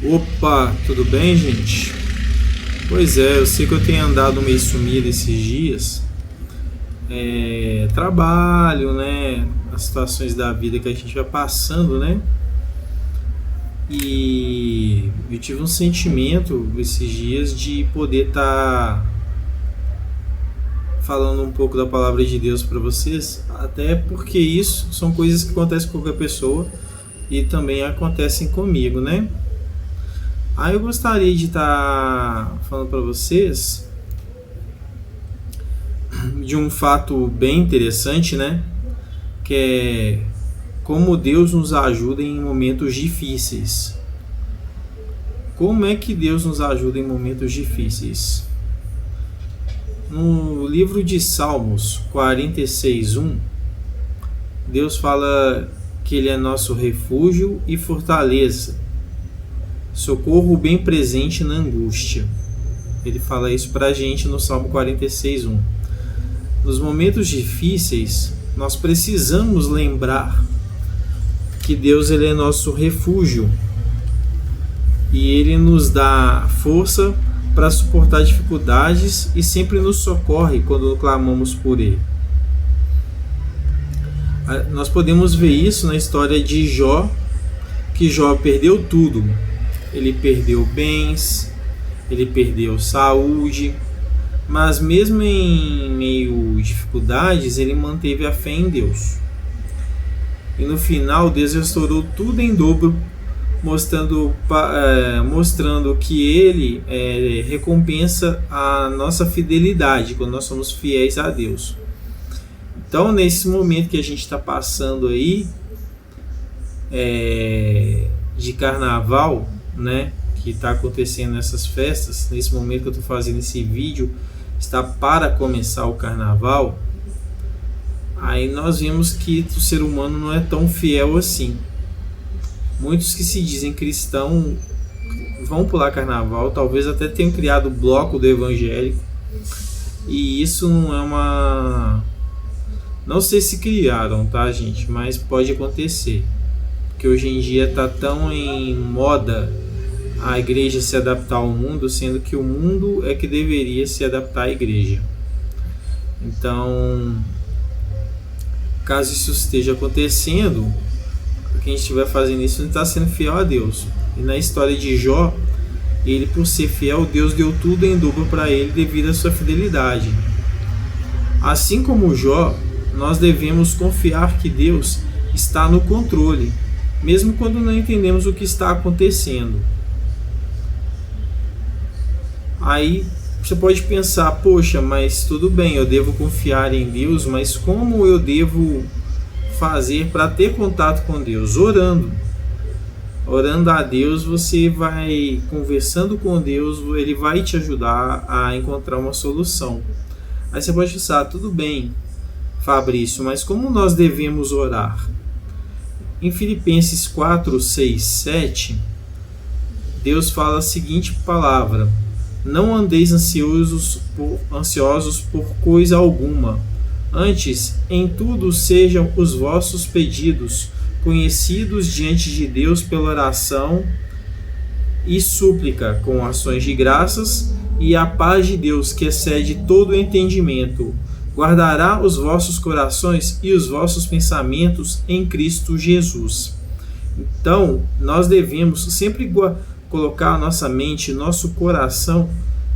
Opa, tudo bem, gente? Pois é, eu sei que eu tenho andado meio sumido esses dias. Trabalho, né? As situações da vida que a gente vai passando, né? E eu tive um sentimento esses dias de poder estar falando um pouco da palavra de Deus para vocês, até porque isso são coisas que acontecem com qualquer pessoa e também acontecem comigo, né? Aí eu gostaria de estar falando para vocês de um fato bem interessante, né? Que é como Deus nos ajuda em momentos difíceis. Como é que Deus nos ajuda em momentos difíceis? No livro de Salmos 46:1, Deus fala que Ele é nosso refúgio e fortaleza, socorro bem presente na angústia. Ele fala isso pra gente no Salmo 46:1. Nos momentos difíceis, nós precisamos lembrar que Deus ele é nosso refúgio e Ele nos dá força para suportar dificuldades e sempre nos socorre quando clamamos por Ele. Nós podemos ver isso na história de Jó, que Jó perdeu tudo. Ele perdeu bens, ele perdeu saúde, mas mesmo em meio a dificuldades, ele manteve a fé em Deus. E no final, Deus restaurou tudo em dobro, mostrando que Ele recompensa a nossa fidelidade quando nós somos fiéis a Deus. Então, nesse momento que a gente está passando aí, de carnaval, né, que está acontecendo nessas festas, nesse momento que eu estou fazendo esse vídeo, está para começar o carnaval. Aí nós vemos que o ser humano não é tão fiel assim. Muitos que se dizem cristãos vão pular carnaval, talvez até tenham criado o bloco do evangélico, e isso não é uma... Não sei se criaram, tá, gente? Mas pode acontecer, porque hoje em dia está tão em moda a igreja se adaptar ao mundo, sendo que o mundo é que deveria se adaptar à igreja. Então, caso isso esteja acontecendo, quem estiver fazendo isso não está sendo fiel a Deus. E na história de Jó, ele, por ser fiel, Deus deu tudo em dobro para ele devido à sua fidelidade. Assim como Jó, nós devemos confiar que Deus está no controle, mesmo quando não entendemos o que está acontecendo. Aí você pode pensar, poxa, mas tudo bem, eu devo confiar em Deus, mas como eu devo fazer para ter contato com Deus? Orando. Orando a Deus, você vai conversando com Deus, Ele vai te ajudar a encontrar uma solução. Aí você pode pensar, tudo bem, Fabrício, mas como nós devemos orar? Em Filipenses 4, 6, 7, Deus fala a seguinte palavra: não andeis ansiosos por coisa alguma, antes, em tudo sejam os vossos pedidos conhecidos diante de Deus pela oração e súplica, com ações de graças, e a paz de Deus, que excede todo o entendimento, guardará os vossos corações e os vossos pensamentos em Cristo Jesus. Então, nós devemos sempre colocar a nossa mente, nosso coração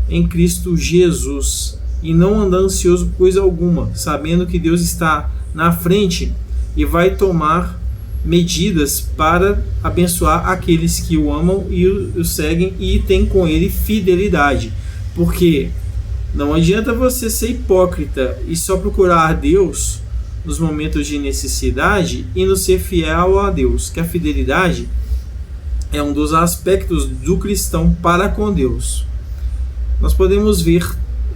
em Cristo Jesus e não andar ansioso por coisa alguma, sabendo que Deus está na frente e vai tomar medidas para abençoar aqueles que o amam e o seguem e têm com ele fidelidade. Porque não adianta você ser hipócrita e só procurar a Deus nos momentos de necessidade e não ser fiel a Deus, que a fidelidade é um dos aspectos do cristão para com Deus. Nós podemos ver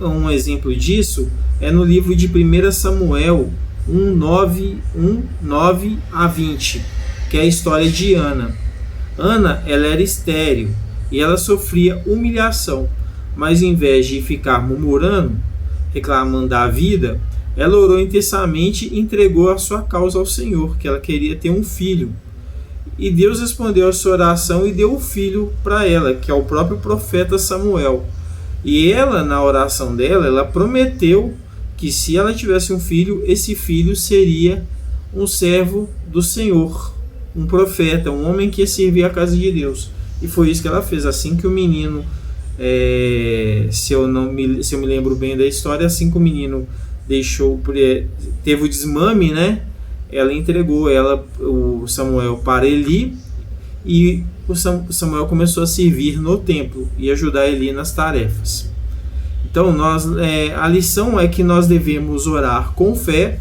um exemplo disso no livro de 1 Samuel 9 a 20, que é a história de Ana. Ana, ela era estéril e ela sofria humilhação, mas em vez de ficar murmurando, reclamando da vida, ela orou intensamente e entregou a sua causa ao Senhor, que ela queria ter um filho. e Deus respondeu a sua oração e deu o filho para ela, que é o próprio profeta Samuel. E ela, na oração dela, ela prometeu que se ela tivesse um filho, esse filho seria um servo do Senhor, um profeta, um homem que ia servir a casa de Deus. E foi isso que ela fez. Assim que o menino, se eu me lembro bem da história, assim que o menino teve o desmame, né? Ela entregou o Samuel para Eli, e o Samuel começou a servir no templo e ajudar Eli nas tarefas. Então a lição é que nós devemos orar com fé,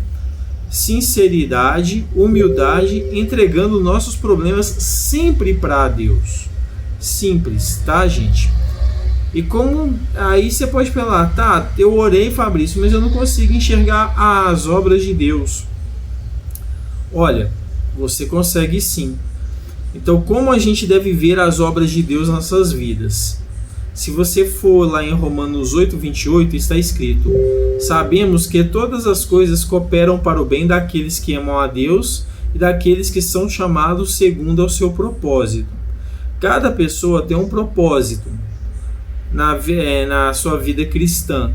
sinceridade, humildade, entregando nossos problemas sempre para Deus. Simples, tá, gente? E como aí você pode falar, tá, eu orei, Fabrício, mas eu não consigo enxergar as obras de Deus. Olha, você consegue sim. Então, como a gente deve ver as obras de Deus nas nossas vidas? Se você for lá em Romanos 8:28, está escrito: sabemos que todas as coisas cooperam para o bem daqueles que amam a Deus e daqueles que são chamados segundo ao seu propósito. Cada pessoa tem um propósito na sua vida cristã.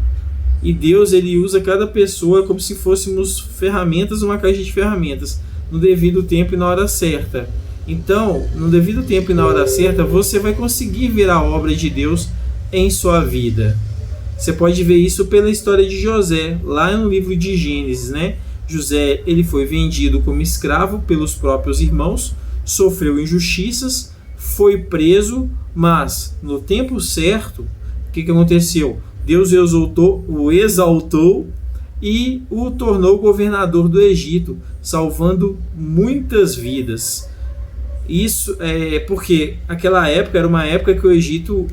E Deus, ele usa cada pessoa como se fôssemos ferramentas, uma caixa de ferramentas, no devido tempo e na hora certa. Então, no devido tempo e na hora certa, você vai conseguir ver a obra de Deus em sua vida. Você pode ver isso pela história de José, lá no livro de Gênesis, né? José, ele foi vendido como escravo pelos próprios irmãos, sofreu injustiças, foi preso, mas no tempo certo, o que aconteceu? Deus o exaltou e o tornou governador do Egito, salvando muitas vidas. Isso é porque aquela época era uma época que o Egito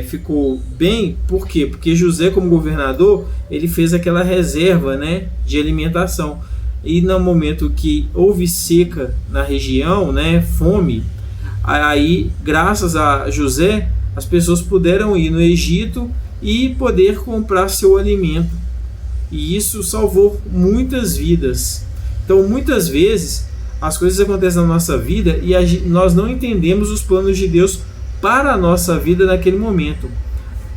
ficou bem. Por quê? Porque José, como governador, ele fez aquela reserva, né, de alimentação. E no momento que houve seca na região, né, fome, aí, graças a José, as pessoas puderam ir no Egito e poder comprar seu alimento. E isso salvou muitas vidas. Então, muitas vezes, as coisas acontecem na nossa vida e nós não entendemos os planos de Deus para a nossa vida naquele momento.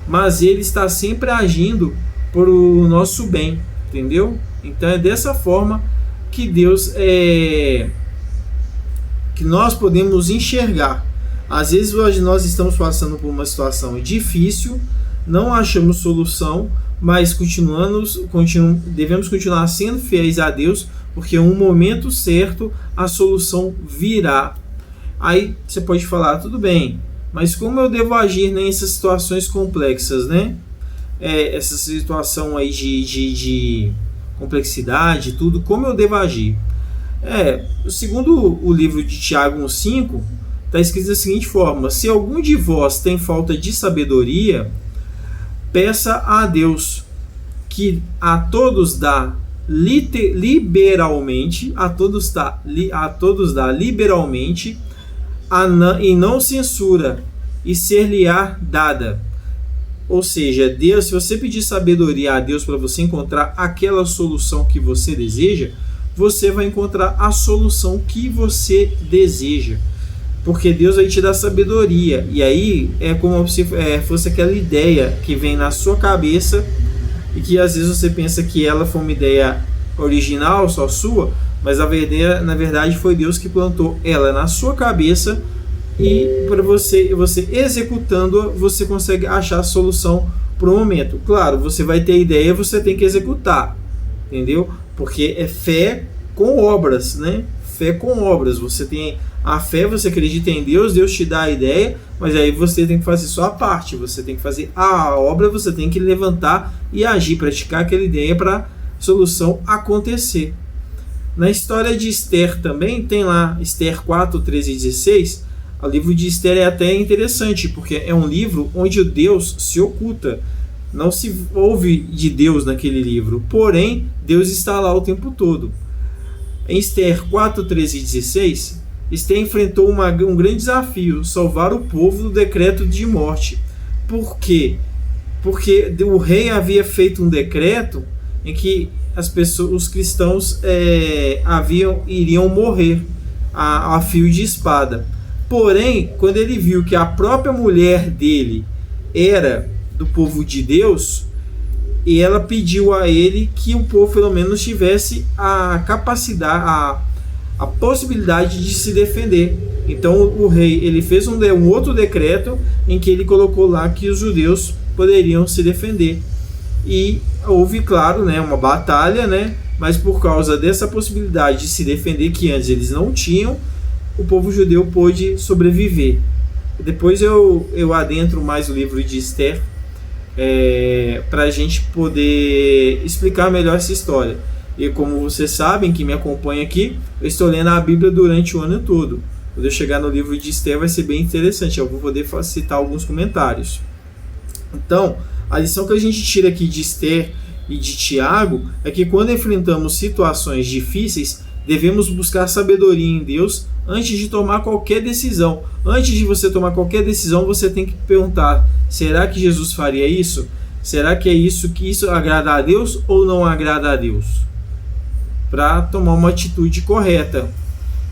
Mas Ele está sempre agindo por o nosso bem, entendeu? Então, é dessa forma que Deus que nós podemos enxergar. Às vezes nós estamos passando por uma situação difícil, não achamos solução, mas devemos continuar sendo fiéis a Deus, porque em um momento certo a solução virá. Aí você pode falar, tudo bem, mas como eu devo agir nessas situações complexas, né? Essa situação aí de complexidade, tudo, como eu devo agir? Segundo o livro de Tiago 1,5, está escrito da seguinte forma: se algum de vós tem falta de sabedoria, peça a Deus, que a todos dá liberalmente, e não censura, e ser-lhe-á dada. Ou seja, Deus, se você pedir sabedoria a Deus para você encontrar aquela solução que você deseja, você vai encontrar a solução que você deseja. Porque Deus vai te dar sabedoria. E aí é como se fosse aquela ideia que vem na sua cabeça e que às vezes você pensa que ela foi uma ideia original, só sua, mas na verdade foi Deus que plantou ela na sua cabeça, e para você executando-a, você consegue achar a solução para o momento. Claro, você vai ter ideia, você tem que executar, entendeu? Porque é fé com obras, né? Fé com obras. Você tem a fé, você acredita em Deus, Deus te dá a ideia, mas aí você tem que fazer sua parte, você tem que fazer a obra, você tem que levantar e agir, praticar aquela ideia para a solução acontecer. Na história de Esther também, tem lá Esther 4, 13 e 16, o livro de Esther é até interessante, porque é um livro onde o Deus se oculta, não se ouve de Deus naquele livro, porém, Deus está lá o tempo todo. Em Esther 4, 13 e 16, Esther enfrentou um grande desafio: salvar o povo do decreto de morte. Por quê? Porque o rei havia feito um decreto em que os cristãos iriam morrer. a fio de espada. Porém, quando ele viu que a própria mulher dele era do povo de Deus, e ela pediu a ele que o povo pelo menos tivesse a capacidade, a possibilidade de se defender. Então o rei ele fez um outro decreto em que ele colocou lá que os judeus poderiam se defender. E houve, claro, né, uma batalha, né, mas por causa dessa possibilidade de se defender que antes eles não tinham, o povo judeu pôde sobreviver. Depois eu adentro mais o livro de Esther, para a gente poder explicar melhor essa história. E como vocês sabem, que me acompanham aqui, eu estou lendo a Bíblia durante o ano todo. Quando eu chegar no livro de Esther vai ser bem interessante, eu vou poder citar alguns comentários. Então, a lição que a gente tira aqui de Esther e de Tiago é que quando enfrentamos situações difíceis, devemos buscar sabedoria em Deus antes de tomar qualquer decisão. Antes de você tomar qualquer decisão, você tem que perguntar: será que Jesus faria isso? Será que isso agrada a Deus ou não agrada a Deus? Para tomar uma atitude correta.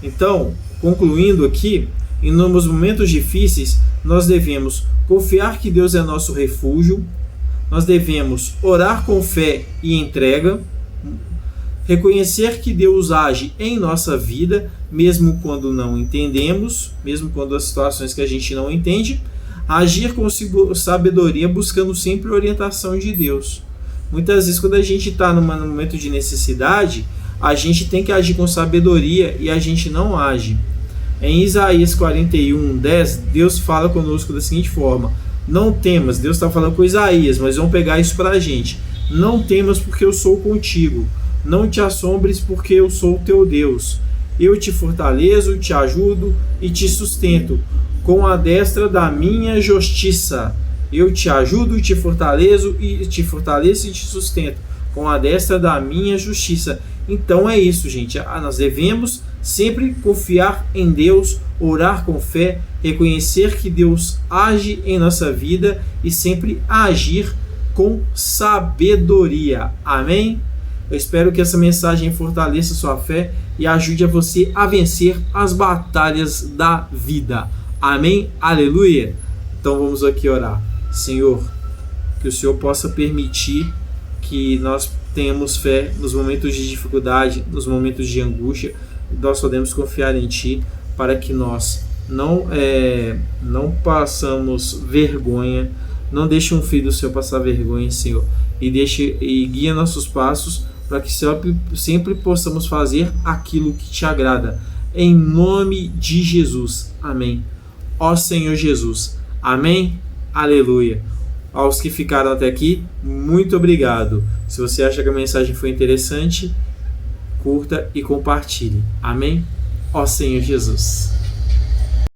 Então, concluindo aqui, nos momentos difíceis, nós devemos confiar que Deus é nosso refúgio, nós devemos orar com fé e entrega, reconhecer que Deus age em nossa vida, mesmo quando não entendemos, mesmo quando as situações que a gente não entende, agir com sabedoria, buscando sempre a orientação de Deus. Muitas vezes, quando a gente está num momento de necessidade, a gente tem que agir com sabedoria e a gente não age. Em Isaías 41:10, Deus fala conosco da seguinte forma: não temas. Deus está falando com Isaías, mas vamos pegar isso para a gente. Não temas, porque eu sou contigo. Não te assombres, porque eu sou o teu Deus. Eu te fortaleço, te ajudo e te sustento com a destra da minha justiça. Eu te ajudo, te fortaleço e te sustento com a destra da minha justiça. Então é isso, gente. Nós devemos sempre confiar em Deus, orar com fé, reconhecer que Deus age em nossa vida e sempre agir com sabedoria. Amém? Eu espero que essa mensagem fortaleça sua fé e ajude a você a vencer as batalhas da vida. Amém? Aleluia! Então vamos aqui orar. Senhor, que o Senhor possa permitir que nós tenhamos fé nos momentos de dificuldade, nos momentos de angústia. Nós podemos confiar em Ti para que nós não passamos vergonha. Não deixe um filho do Senhor passar vergonha, Senhor, e guia nossos passos para que sempre possamos fazer aquilo que Te agrada. Em nome de Jesus. Amém. Ó Senhor Jesus. Amém. Aleluia. Aos que ficaram até aqui, muito obrigado. Se você acha que a mensagem foi interessante, curta e compartilhe. Amém? Ó Senhor Jesus.